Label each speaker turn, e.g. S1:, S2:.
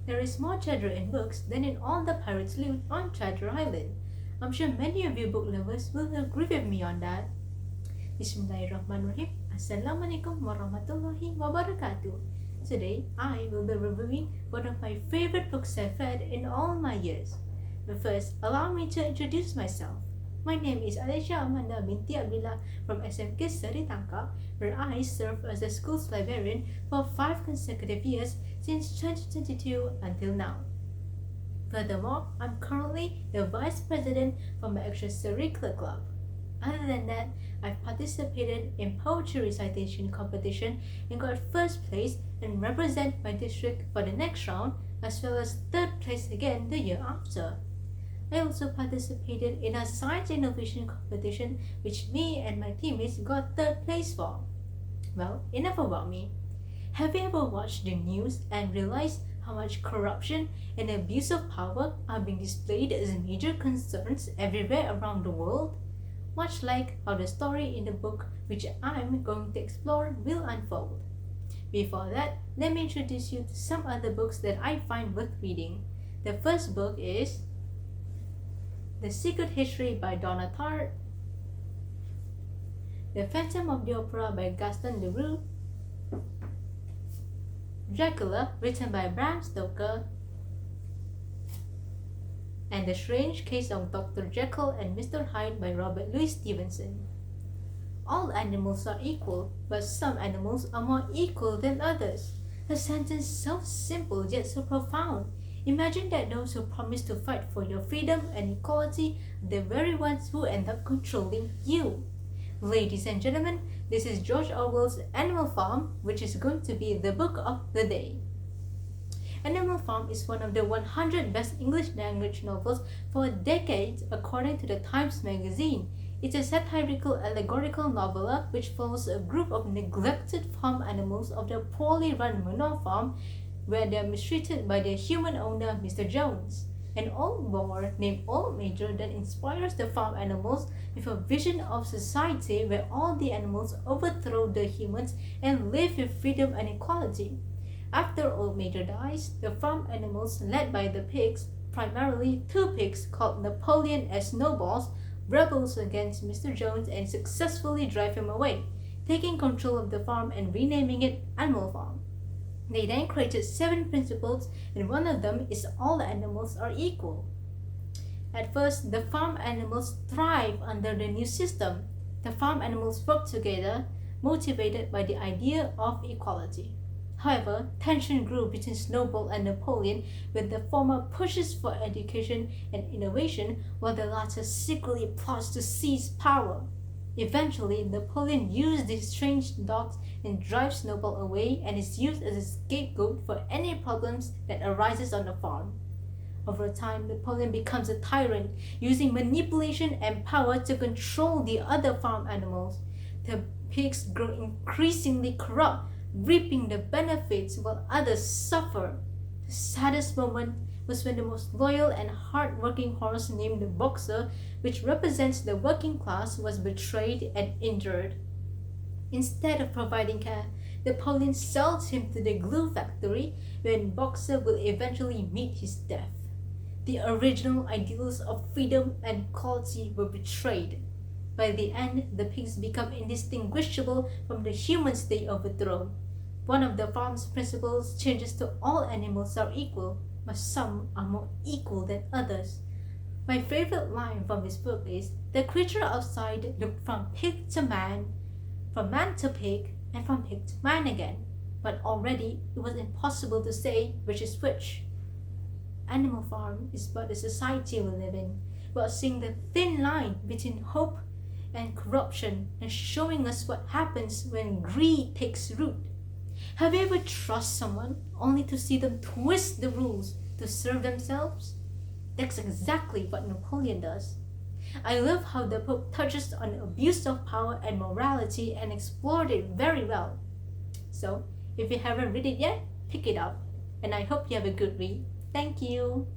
S1: There is more treasure in books than in all the pirates' loot on Treasure Island. I'm sure many of you book lovers will agree with me on that. Bismillahirrahmanirrahim. Assalamualaikum warahmatullahi wabarakatuh. Today, I will be reviewing one of my favorite books I've read in all my years. But first, allow me to introduce myself. My name is ALEESYA BINTI ABDILAH from SMK SERI Tangkak, where I served as the school's librarian for 5 consecutive years since 2022 until now. Furthermore, I'm currently the Vice President for my extracurricular club. Other than that, I've participated in poetry recitation competition and got first place and represent my district for the next round, as well as third place again the year after. I also participated in a science innovation competition which me and my teammates got third place for. Well, enough about me. Have you ever watched the news and realized how much corruption and abuse of power are being displayed as major concerns everywhere around the world? Much like how the story in the book which I'm going to explore will unfold. Before that, let me introduce you to some other books that I find worth reading. The first book is The Secret History by Donna Tartt, The Phantom of the Opera by Gaston Leroux, Dracula, written by Bram Stoker, and The Strange Case of Dr. Jekyll and Mr. Hyde by Robert Louis Stevenson. All animals are equal, but some animals are more equal than others. A sentence so simple yet so profound. Imagine that those who promise to fight for your freedom and equality are the very ones who end up controlling you. Ladies and gentlemen, this is George Orwell's Animal Farm, which is going to be the book of the day. Animal Farm is one of the 100 best English language novels for decades according to the Times magazine. It's a satirical allegorical novella which follows a group of neglected farm animals of the poorly run manure farm where they are mistreated by their human owner, Mr. Jones, an old boar named Old Major that inspires the farm animals with a vision of society where all the animals overthrow the humans and live with freedom and equality. After Old Major dies, the farm animals led by the pigs, primarily 2 pigs called Napoleon as Snowballs, rebels against Mr. Jones and successfully drive him away, taking control of the farm and renaming it Animal Farm. They then created 7 principles, and one of them is all animals are equal. At first, the farm animals thrive under the new system. The farm animals work together, motivated by the idea of equality. However, tension grew between Snowball and Napoleon, when the former pushes for education and innovation, while the latter secretly plots to seize power. Eventually, Napoleon used these strange dogs and drives Snowball away and is used as a scapegoat for any problems that arises on the farm. Over time, Napoleon becomes a tyrant, using manipulation and power to control the other farm animals. The pigs grow increasingly corrupt, reaping the benefits while others suffer. The saddest moment was when the most loyal and hard-working horse named the Boxer, which represents the working class, was betrayed and injured. Instead of providing care, Napoleon sells him to the glue factory, when Boxer will eventually meet his death. The original ideals of freedom and equality were betrayed. By the end, the pigs become indistinguishable from the humans they overthrow. One of the farm's principles changes to all animals are equal, but some are more equal than others. My favorite line from this book is, "The creature outside looked from pig to man, from man to pig, and from pig to man again, but already it was impossible to say which is which." Animal Farm is about the society we live in, about seeing the thin line between hope and corruption, and showing us what happens when greed takes root. Have you ever trusted someone only to see them twist the rules to serve themselves? That's exactly what Napoleon does. I love how the book touches on abuse of power and morality and explored it very well. So, if you haven't read it yet, pick it up, and I hope you have a good read. Thank you.